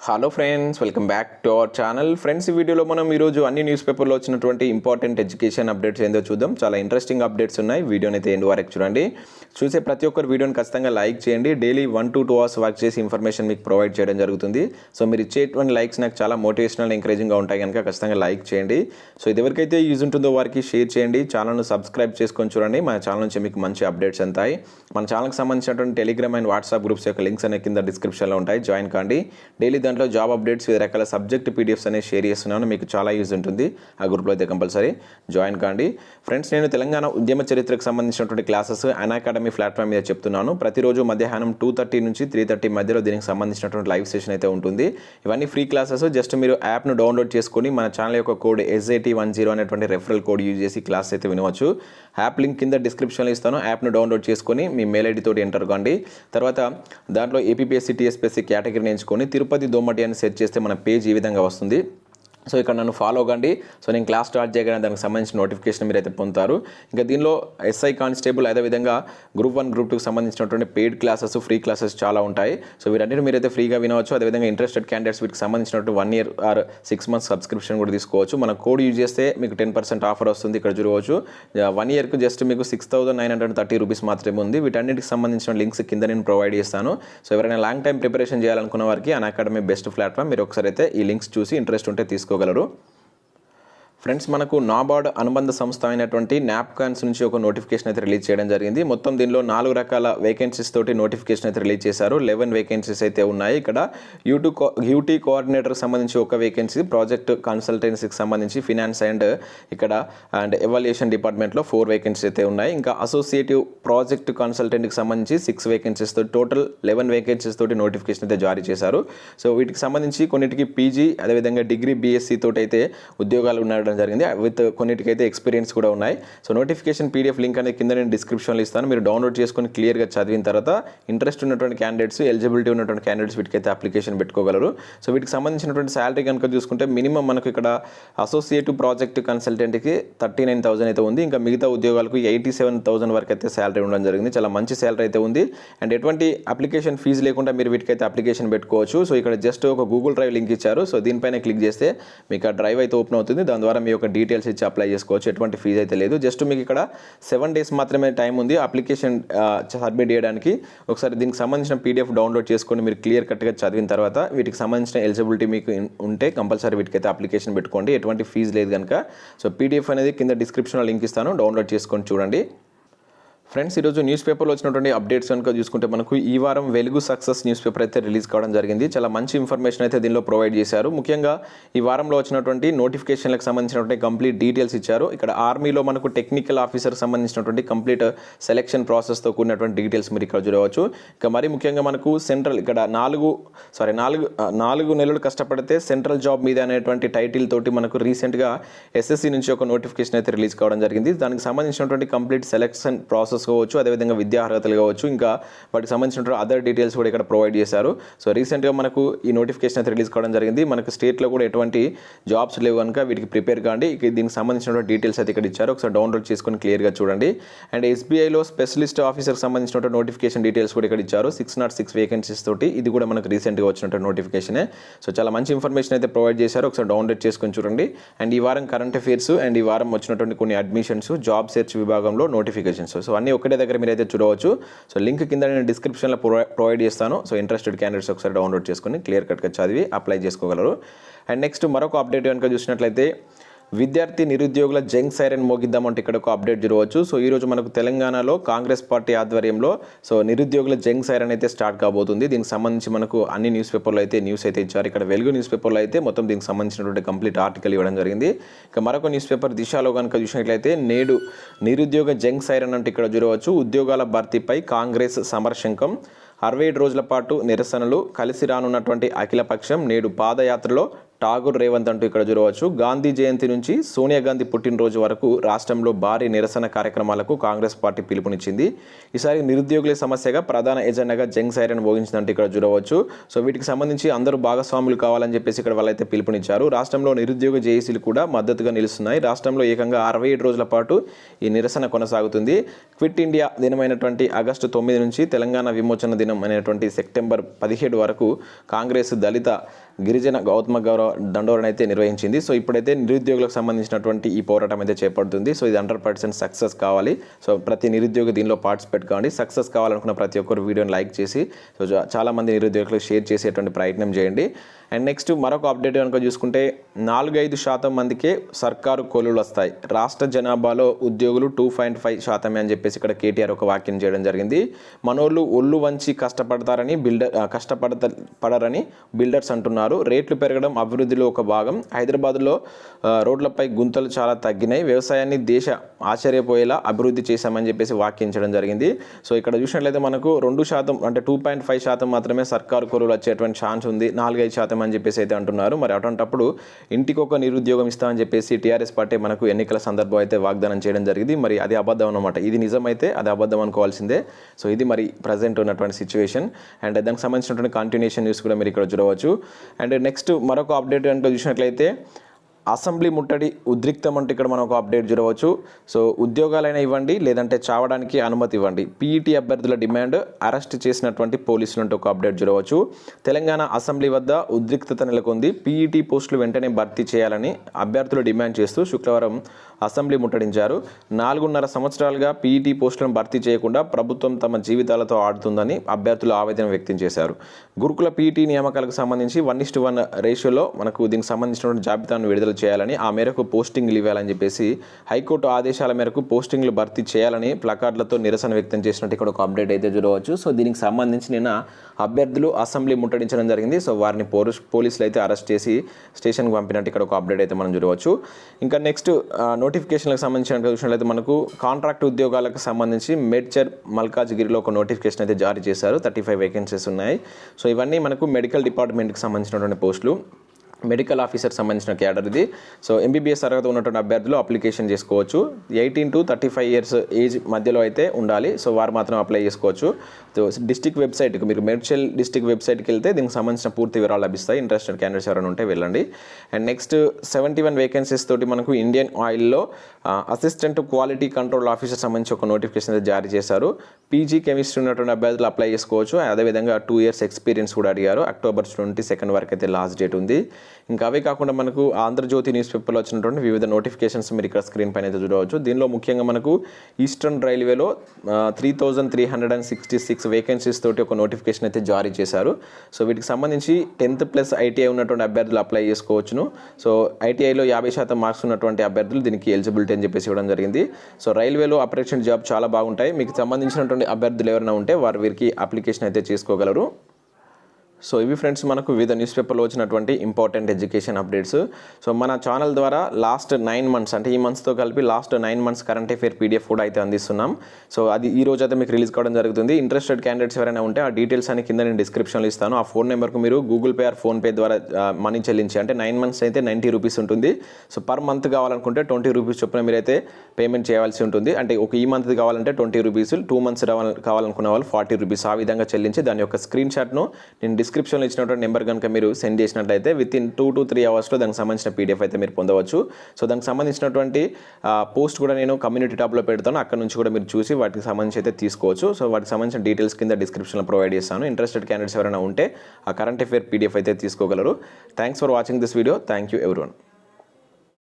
Hello friends, welcome back to our channel. Friends, ఈ వీడియోలో మనం ఈరోజు అన్ని న్యూస్ పేపర్లో వచ్చినటువంటి ఇంపార్టెంట్ ఎడ్యుకేషన్ అప్డేట్స్ ఏందో చూద్దాం. చాలా ఇంట్రెస్టింగ్ అప్డేట్స్ ఉన్నాయి. వీడియోని అయితే ఎండ్ వరకు చూడండి. చూసే ప్రతి ఒక్కరు వీడియోని ఖచ్చితంగా లైక్ చేయండి. డైలీ 1 to 2 hours వర్క్ చేసి ఇన్ఫర్మేషన్ మీకు ప్రొవైడ్ చేయడం జరుగుతుంది. సో మీరు ఇచ్చేటువంటి లైక్స్ నాకు చాలా మోటివేషనల్, ఎంకరేజింగ్గా ఉంటాయి కనుక ఖచ్చితంగా లైక్ చేయండి. సో ఇది ఎవరికైతే యూజ్ ఉంటుందో వారికి షేర్ చేయండి. ఛానల్ను సబ్స్క్రైబ్ చేసుకొని చూడండి. మన ఛానల్ నుంచి మీకు మంచి అప్డేట్స్ ఉంటాయి. మన ఛానల్కి సంబంధించినటువంటి టెలిగ్రామ్ అండ్ వాట్సాప్ గ్రూప్స్ యొక్క లింక్స్ అనేవి కింద డిస్క్రిప్షన్లో ఉంటాయి. జాయిన్ కాండి. డైలీ దాంట్లో జాబ్ అప్డేట్స్, వివిధ రకాల సబ్జెక్ట్ పీడిఎఫ్స్ అనేవి షేర్ చేస్తున్నాను. మీకు చాలా యూజ్ ఉంటుంది. ఆ గ్రూప్లో అయితే కంపల్సరీ జాయిన్ కాండి. ఫ్రెండ్స్, నేను తెలంగాణ ఉద్యమ చరిత్రకు సంబంధించినటువంటి క్లాసెస్ unacademy ప్లాట్ఫామ్ మీద చెప్తున్నాను. ప్రతిరోజు మధ్యాహ్నం 2:30 నుంచి 3:30 మధ్యలో దీనికి సంబంధించినటువంటి లైవ్ సెషన్ అయితే ఉంటుంది. ఇవన్నీ ఫ్రీ క్లాసెస్. జస్ట్ మీరు యాప్ను డౌన్లోడ్ చేసుకొని మన ఛానల్ యొక్క కోడ్ SAT10 అనేటువంటి రెఫరల్ కోడ్ యూజ్ చేసి క్లాస్ అయితే వినవచ్చు. యాప్ లింక్ కింద డిస్క్రిప్షన్లో ఇస్తాను. యాప్ను డౌన్లోడ్ చేసుకొని మీ మెయిల్ ఐడి తోటి ఎంటర్ కాండి. తర్వాత దాంట్లో APPSC TSPSC కేటగిరీని ఎంచుకొని తిరుపతి దోమటి అని సెర్చ్ చేస్తే మన పేజ్ ఈ విధంగా వస్తుంది. సో ఇక్కడ నన్ను ఫాలో కండి. సో నేను క్లాస్ స్టార్ట్ చేయగానే దానికి సంబంధించిన నోటిఫికేషన్ మీరు అయితే పొందుతారు. ఇంకా దీనిలో SI కానిస్టేబుల్, అదేవిధంగా గ్రూప్ 1 గ్రూప్ 2కి సంబంధించినటువంటి పెయిడ్ క్లాసెస్, ఫ్రీ క్లాసెస్ చాలా ఉంటాయి. సో వీటన్నిటి మీరైతే ఫ్రీగా వినవచ్చు. అదేవిధంగా ఇంట్రెస్టెడ్ క్యాండిడేట్స్ వీటికి సంబంధించినట్టు 1 year or 6 months సబ్స్క్రిప్షన్ కూడా తీసుకోవచ్చు. మన కోడ్ యూజ్ చేస్తే మీకు 10% ఆఫర్ వస్తుంది. ఇక్కడ చూడవచ్చు. 1 yearకు జస్ట్ మీకు 6,930 రూపీస్ మాత్రమే ఉంది. వీటన్నిటికి సంబంధించిన లింక్స్ కింద నేను ప్రొవైడ్ చేస్తాను. సో ఎవరైనా లాంగ్ టైం ప్రిపరేషన్ చేయాలనుకున్న వారికి unacademy బెస్ట్ ప్లాట్ఫామ్. మీరు ఒకసారి అయితే ఈ లింక్స్ చూసి ఇంట్రెస్ట్ ఉంటే తీసుకోగలరు. ఫ్రెండ్స్, మనకు నాబార్డ్ అనుబంధ సంస్థ అయినటువంటి నాప్కాన్స్ నుంచి ఒక నోటిఫికేషన్ అయితే రిలీజ్ చేయడం జరిగింది. మొత్తం దీనిలో 4 రకాల వేకెన్సీస్ తోటి నోటిఫికేషన్ అయితే రిలీజ్ చేశారు. 11 వేకెన్సీస్ అయితే ఉన్నాయి. ఇక్కడ యూటీ కోఆర్డినేటర్కి సంబంధించి ఒక వేకెన్సీ, ప్రాజెక్ట్ కన్సల్టెన్సీకి సంబంధించి ఫినాన్స్ అండ్ ఎవాల్యుయేషన్ డిపార్ట్మెంట్లో 4 వేకెన్సీస్ అయితే ఉన్నాయి. ఇంకా అసోసియేటివ్ ప్రాజెక్ట్ కన్సల్టెంట్కి సంబంధించి 6 వేకెన్సీస్ తోటి టోటల్ 11 వేకెన్సీస్ తోటి నోటిఫికేషన్ అయితే జారీ చేశారు. సో వీటికి సంబంధించి కొన్నిటికి PG, అదేవిధంగా డిగ్రీ BSc తోటి అయితే ఉద్యోగాలు ఉండడం జరిగింది. విత్ కొన్నిటికైతే ఎక్స్పీరియన్స్ కూడా ఉన్నాయి. సో నోటిఫికేషన్ PDF లింక్ అనేది కింద నేను డిస్క్రిప్షన్లో ఇస్తాను. మీరు డౌన్లోడ్ చేసుకొని క్లియర్గా చదివిన తర్వాత ఇంట్రెస్ట్ ఉన్నటువంటి క్యాండిడేట్స్, ఎలిజిబిలిటీ ఉన్నటువంటి క్యాండిడేట్స్ వీటికైతే అప్లికేషన్ పెట్టుకోగలరు. సో వీటికి సంబంధించినటువంటి శాలరీ కనుక చూసుకుంటే మినిమం మనకు ఇక్కడ అసోసియేటివ్ ప్రాజెక్ట్ కన్సల్టెంట్కి 39,000 అయితే ఉంది. ఇంకా మిగతా ఉద్యోగాలకు 87,000 వరకు అయితే శాలరీ ఉండడం జరిగింది. చాలా మంచి శాలరీ అయితే ఉంది. అండ్ ఎటువంటి అప్లికేషన్ ఫీజు లేకుండా మీరు వీటికైతే అప్లికేషన్ పెట్టుకోవచ్చు. సో ఇక్కడ జస్ట్ ఒక గూగుల్ డ్రైవ్ లింక్ ఇచ్చారు. సో దీనిపైన క్లిక్ చేస్తే మీకు ఆ డ్రైవ్ అయితే ఓపెన్ అవుతుంది. దాని ద్వారా మీ యొక్క డీటెయిల్స్ ఇచ్చి అప్లై చేసుకోవచ్చు. ఎటువంటి ఫీజు అయితే లేదు. జస్ట్ మీకు ఇక్కడ 7 days మాత్రమే టైం ఉంది అప్లికేషన్ సబ్మిట్ చేయడానికి. ఒకసారి దీనికి సంబంధించిన PDF డౌన్లోడ్ చేసుకొని మీరు క్లియర్ కట్గా చదివిన తర్వాత వీటికి సంబంధించిన ఎలిజిబిలిటీ మీకు ఉంటే కంపల్సరీ వీటికైతే అప్లికేషన్ పెట్టుకోండి. ఎటువంటి ఫీజు లేదు కనుక. సో PDF అనేది కింద డిస్క్రిప్షన్లో లింక్ ఇస్తాను. డౌన్లోడ్ చేసుకొని చూడండి. ఫ్రెండ్స్, ఈరోజు న్యూస్ పేపర్లో వచ్చినటువంటి అప్డేట్స్ కనుక చూసుకుంటే మనకు ఈ వారం వెలుగు సక్సెస్ న్యూస్ పేపర్ అయితే రిలీజ్ కావడం జరిగింది. చాలా మంచి ఇన్ఫర్మేషన్ అయితే దీనిలో ప్రొవైడ్ చేశారు. ముఖ్యంగా ఈ వారంలో వచ్చినటువంటి నోటిఫికేషన్లకు సంబంధించినటువంటి కంప్లీట్ డీటెయిల్స్ ఇచ్చారు. ఇక్కడ ఆర్మీలో మనకు టెక్నికల్ ఆఫీసర్ సంబంధించినటువంటి కంప్లీట్ సెలెక్షన్ ప్రాసెస్తో కూడినటువంటి డీటెయిల్స్ మీరు ఇక్కడ చూడవచ్చు. ఇక మరీ ముఖ్యంగా మనకు సెంట్రల్ ఇక్కడ 4 నెలలు కష్టపడితే సెంట్రల్ జాబ్ మీద అనేటువంటి టైటిల్ తోటి మనకు రీసెంట్గా SSC నుంచి ఒక నోటిఫికేషన్ అయితే రిలీజ్ కావడం జరిగింది. దానికి సంబంధించినటువంటి కంప్లీట్ సెలెక్షన్ ప్రాసెస్ కావచ్చు, అదేవిధంగా విద్యా అర్హతలు కావచ్చు, ఇంకా వాటికి సంబంధించిన అదర్ డీటెయిల్స్ కూడా ఇక్కడ ప్రొవైడ్ చేశారు. సో రీసెంట్గా మనకు ఈ నోటిఫికేషన్ అయితే రిలీజ్ కావడం జరిగింది. మనకు స్టేట్లో కూడా ఎటువంటి జాబ్స్ లేవు కనుక వీటికి ప్రిపేర్ కాండి. దీనికి సంబంధించిన డీటెయిల్స్ అయితే ఇక్కడ ఇచ్చారు. ఒకసారి డౌన్లోడ్ చేసుకొని క్లియర్గా చూడండి. అండ్ SBIలో స్పెషలిస్ట్ ఆఫీసర్కి సంబంధించిన నోటిఫికేషన్ డీటెయిల్స్ కూడా ఇక్కడ ఇచ్చారు. 606 వేకెన్సీస్ తోటి. ఇది కూడా మనకు రీసెంట్గా వచ్చినటువంటి నోటిఫికేషనే. సో చాలా మంచి ఇన్ఫర్మేషన్ అయితే ప్రొవైడ్ చేశారు. ఒకసారి డౌన్లోడ్ చేసుకొని చూడండి. అండ్ ఈ వారం కరెంట్ అఫైర్స్ అండ్ ఈ వారం వచ్చినటువంటి కొన్ని అడ్మిషన్స్, జాబ్ సెర్చ్ విభాగంలో నోటిఫికేషన్స్, సో అన్నీ ఒకటే దగ్గర మీరైతే చూడవచ్చు. సో లింక్ కింద నేను డిస్క్రిప్షన్లో ప్రొవైడ్ చేస్తాను. సో ఇంట్రెస్టెడ్ క్యాండిడేట్స్ ఒకసారి డౌన్లోడ్ చేసుకొని క్లియర్ కట్గా చదివి అప్లై చేసుకోగలరు. అండ్ నెక్స్ట్ మరొక అప్డేట్ కనుక చూసినట్లయితే విద్యార్థి నిరుద్యోగుల జంగ్ సైరన్ మోగిద్దామంటే ఇక్కడ ఒక అప్డేట్ చూడవచ్చు. సో ఈరోజు మనకు తెలంగాణలో కాంగ్రెస్ పార్టీ ఆధ్వర్యంలో సో నిరుద్యోగుల జంగ్ సైరన్ అయితే స్టార్ట్ కాబోతుంది. దీనికి సంబంధించి మనకు అన్ని న్యూస్ పేపర్లో అయితే న్యూస్ అయితే ఇచ్చారు. ఇక్కడ వెలుగు న్యూస్ పేపర్లో అయితే మొత్తం దీనికి సంబంధించినటువంటి కంప్లీట్ ఆర్టికల్ ఇవ్వడం జరిగింది. ఇక మరొక న్యూస్ పేపర్ దిశలో కనుక చూసినట్లయితే నేడు నిరుద్యోగ జంగ్ సైరన్ అంటే ఇక్కడ చూడవచ్చు. ఉద్యోగాల భర్తీపై కాంగ్రెస్ సమరశంకం, 67 రోజుల పాటు నిరసనలు, కలిసి రానున్నటువంటి అఖిలపక్షం, నేడు పాదయాత్రలో ఠాగూర్ రేవంత్ అంటూ ఇక్కడ చూడవచ్చు. గాంధీ జయంతి నుంచి సోనియా గాంధీ పుట్టినరోజు వరకు రాష్ట్రంలో భారీ నిరసన కార్యక్రమాలకు కాంగ్రెస్ పార్టీ పిలుపునిచ్చింది. ఈసారి నిరుద్యోగుల సమస్యగా ప్రధాన ఎజెండాగా జంగ్ సైరన్ మోగించిందంటే ఇక్కడ చూడవచ్చు. సో వీటికి సంబంధించి అందరూ భాగస్వాములు కావాలని చెప్పేసి ఇక్కడ వాళ్ళైతే పిలుపునిచ్చారు. రాష్ట్రంలో నిరుద్యోగ జేఏసీలు కూడా మద్దతుగా నిలుస్తున్నాయి. రాష్ట్రంలో ఏకంగా 67 రోజుల పాటు ఈ నిరసన కొనసాగుతుంది. క్విట్ ఇండియా దినమైనటువంటి ఆగస్టు 9 నుంచి తెలంగాణ విమోచన దినం అనేటువంటి సెప్టెంబర్ 17 వరకు కాంగ్రెస్, దళిత గిరిజన గౌతమ గౌరవ దండోరణ అయితే నిర్వహించింది. సో ఇప్పుడైతే నిరుద్యోగులకు సంబంధించినటువంటి ఈ పోరాటం అయితే చేపడుతుంది. సో ఇది 100% సక్సెస్ కావాలి. సో ప్రతి నిరుద్యోగి దీనిలో పార్టిసిపేట్ కావండి. సక్సెస్ కావాలనుకున్న ప్రతి ఒక్కరు వీడియోని లైక్ చేసి సో చాలామంది నిరుద్యోగులకు షేర్ చేసేటువంటి ప్రయత్నం చేయండి. అండ్ నెక్స్ట్ మరొక అప్డేట్ కనుక చూసుకుంటే 4-5% మందికే సర్కారు కొలువులు వస్తాయి. రాష్ట్ర జనాభాలో ఉద్యోగులు 2.5% అని చెప్పేసి ఇక్కడ కేటీఆర్ ఒక వాక్యం చేయడం జరిగింది. మనోళ్ళు ఒళ్ళు వంచి కష్టపడతారని పడరని బిల్డర్స్ అంటున్నారు. రేట్లు పెరగడం అభివృద్ధిలో ఒక భాగం. హైదరాబాద్లో రోడ్లపై గుంతలు చాలా తగ్గినాయి. వ్యవసాయాన్ని దేశ ఆశ్చర్యపోయేలా అభివృద్ధి చేశామని చెప్పేసి వాక్యించడం జరిగింది. సో ఇక్కడ చూసినట్లయితే మనకు 2% అంటే 2.5% మాత్రమే సర్కారు కొలువులు వచ్చేటువంటి ఛాన్స్ ఉంది. 4-5% అని చెప్పేసి అయితే అంటున్నారు. మరి అటువంటప్పుడు ఇంటికి ఒక నిరుద్యోగం ఇస్తామని చెప్పేసి టీఆర్ఎస్ పార్టీ మనకు ఎన్నికల సందర్భం అయితే వాగ్దానం చేయడం జరిగింది. మరి అది అబద్ధం అన్నమాట. ఇది నిజమైతే అది అబద్ధం అనుకోవాల్సిందే. సో ఇది మరి ప్రజెంట్ ఉన్నటువంటి సిచ్యువేషన్. అండ్ దానికి సంబంధించినటువంటి కంటిన్యూషన్ న్యూస్ కూడా మీరు ఇక్కడ చూడవచ్చు. అండ్ నెక్స్ట్ మరొక అప్డేట్ కనుక చూసినట్లయితే అసెంబ్లీ ముట్టడి ఉద్రిక్తం అంటే ఇక్కడ మనం ఒక అప్డేట్ చూడవచ్చు. సో ఉద్యోగాలైనా ఇవ్వండి లేదంటే చావడానికి అనుమతి ఇవ్వండి. పీఈటీ అభ్యర్థుల డిమాండ్ అరెస్ట్ చేసినటువంటి పోలీసులు అంటే ఒక అప్డేట్ చూడవచ్చు. తెలంగాణ అసెంబ్లీ వద్ద ఉద్రిక్తత నెలకొంది. పీఈటీ పోస్టులు వెంటనే భర్తీ చేయాలని అభ్యర్థులు డిమాండ్ చేస్తూ శుక్రవారం అసెంబ్లీ ముట్టడించారు. 4.5 సంవత్సరాలుగా పీఈటీ పోస్టులను భర్తీ చేయకుండా ప్రభుత్వం తమ జీవితాలతో ఆడుతుందని అభ్యర్థులు ఆవేదన వ్యక్తం చేశారు. గురుకుల పీఈటీ నియామకాలకు సంబంధించి 1:1 రేషియోలో మనకు దీనికి సంబంధించినటువంటి జాబితాను విడుదల చేయాలని, ఆ మేరకు పోస్టింగ్లు ఇవ్వాలని చెప్పేసి హైకోర్టు ఆదేశాల మేరకు పోస్టింగ్లు భర్తీ చేయాలని ప్లకార్డులతో నిరసన వ్యక్తం చేసినట్టు ఇక్కడ ఒక అప్డేట్ అయితే చూడవచ్చు. సో దీనికి సంబంధించి నిన్న అభ్యర్థులు అసెంబ్లీ ముట్టడించడం జరిగింది. సో వారిని పోలీసులు అయితే అరెస్ట్ చేసి స్టేషన్కి పంపినట్టు ఇక్కడ ఒక అప్డేట్ అయితే మనం చూడవచ్చు. ఇంకా నెక్స్ట్ నోటిఫికేషన్లకు సంబంధించిన చూసినట్లయితే మనకు కాంట్రాక్ట్ ఉద్యోగాలకు సంబంధించి మేడ్చర్ మల్కాజ్గిరిలో ఒక నోటిఫికేషన్ అయితే జారీ చేశారు. 35 వేకెన్సీస్ ఉన్నాయి. సో ఇవన్నీ మనకు మెడికల్ డిపార్ట్మెంట్కి సంబంధించినటువంటి పోస్టులు. మెడికల్ ఆఫీసర్ సంబంధించిన క్యాడర్ ఇది. సో ఎంబీబీఎస్ తరగతి ఉన్నటువంటి అభ్యర్థులు అప్లికేషన్ చేసుకోవచ్చు. 18 to 35 years ఏజ్ మధ్యలో అయితే ఉండాలి. సో వారు మాత్రం అప్లై చేసుకోవచ్చు. సో డిస్టిక్ వెబ్సైట్కి మీరు మేడ్చల్ డిస్టిక్ వెబ్సైట్కి వెళ్తే దీనికి సంబంధించిన పూర్తి వివరాలు లభిస్తాయి. ఇంట్రెస్టెడ్ క్యాండిడేట్స్ ఎవరైనా ఉంటే వెళ్ళండి. అండ్ నెక్స్ట్ 71 వేకెన్సీస్ తోటి మనకు ఇండియన్ ఆయిల్లో అసిస్టెంట్ క్వాలిటీ కంట్రోల్ ఆఫీసర్ సంబంధించి ఒక నోటిఫికేషన్ అయితే జారీ చేశారు. పీజీ కెమిస్ట్రీ ఉన్నటువంటి అభ్యర్థులు అప్లై చేసుకోవచ్చు. అదేవిధంగా 2 years ఎక్స్పీరియన్స్ కూడా అడిగారు. October 22 వరకు అయితే లాస్ట్ డేట్ ఉంది. ఇంకా అవే కాకుండా మనకు ఆంధ్రజ్యోతి న్యూస్ పేపర్లో వచ్చినటువంటి వివిధ నోటిఫికేషన్స్ మీరు ఇక్కడ స్క్రీన్ పైన అయితే చూడవచ్చు. దీనిలో ముఖ్యంగా మనకు ఈస్టర్న్ రైల్వేలో 3,366 వేకెన్సీస్ తోటి ఒక నోటిఫికేషన్ అయితే జారీ చేశారు. సో వీటికి సంబంధించి 10th+ ITI ఉన్నటువంటి అభ్యర్థులు అప్లై చేసుకోవచ్చును. సో ITIలో 50% మార్క్స్ ఉన్నటువంటి అభ్యర్థులు దీనికి ఎలిజిబిలిటీ అని చెప్పేసి ఇవ్వడం జరిగింది. సో రైల్వేలో ఆపరేషన్ జాబ్ చాలా బాగుంటాయి. మీకు సంబంధించినటువంటి అభ్యర్థులు ఎవరైనా ఉంటే వీరికి అప్లికేషన్ అయితే చేసుకోగలరు. సో ఇవి ఫ్రెండ్స్ మనకు వివిధ న్యూస్ పేపర్లో వచ్చినటువంటి ఇంపార్టెంట్ ఎడ్యుకేషన్ అప్డేట్స్. సో మన ఛానల్ ద్వారా లాస్ట్ 9 months అంటే ఈ మంత్స్తో కలిపి last 9 months current affair PDF కూడా అయితే అందిస్తున్నాం. సో అది ఈ రోజు అయితే మీకు రిలీజ్ కావడం జరుగుతుంది. ఇంట్రెస్టెడ్ క్యాండిడేట్స్ ఎవరైనా ఉంటే ఆ డీటెయిల్స్ అని కింద నేను డిస్క్రిప్షన్లో ఇస్తాను. ఆ ఫోన్ నెంబర్కు మీరు గూగుల్ పే ఆర్ ఫోన్పే ద్వారా మనీ చెల్లించి అంటే 9 months అయితే 90 rupees ఉంటుంది. సో పర్ మంత్ కావాలనుకుంటే 20 rupees చొప్పున మీరైతే పేమెంట్ చేయాల్సి ఉంటుంది. అంటే ఒక ఈ మంత్ కావాలంటే 20 rupees, 2 months కావాలనుకున్న వాళ్ళు 40 rupees. ఆ విధంగా చెల్లించి దాని యొక్క స్క్రీన్ షాట్ను నేను డిస్క్రిప్షన్లో ఇచ్చినటువంటి నెంబర్ కనుక మీరు సెండ్ చేసినట్లయితే వితిన్ 2 to 3 hours దానికి సంబంధించిన PDF అయితే మీరు పొందవచ్చు. సో దానికి సంబంధించినటువంటి పోస్ట్ కూడా నేను కమ్యూనిటీ టాబ్లో పెడతాను. అక్కడ నుంచి కూడా మీరు చూసి వాటికి సంబంధించి అయితే తీసుకోవచ్చు. సో వాటికి సంబంధించిన డీటెయిల్స్ కింద డిస్క్రిప్షన్లో ప్రొవైడ్ చేస్తాను. ఇంట్రెస్టెడ్ క్యాండిడేట్స్ ఎవరైనా ఉంటే ఆ కరెంట్ అఫేర్ PDF అయితే తీసుకోగలరు. Thanks for watching this video. Thank you everyone.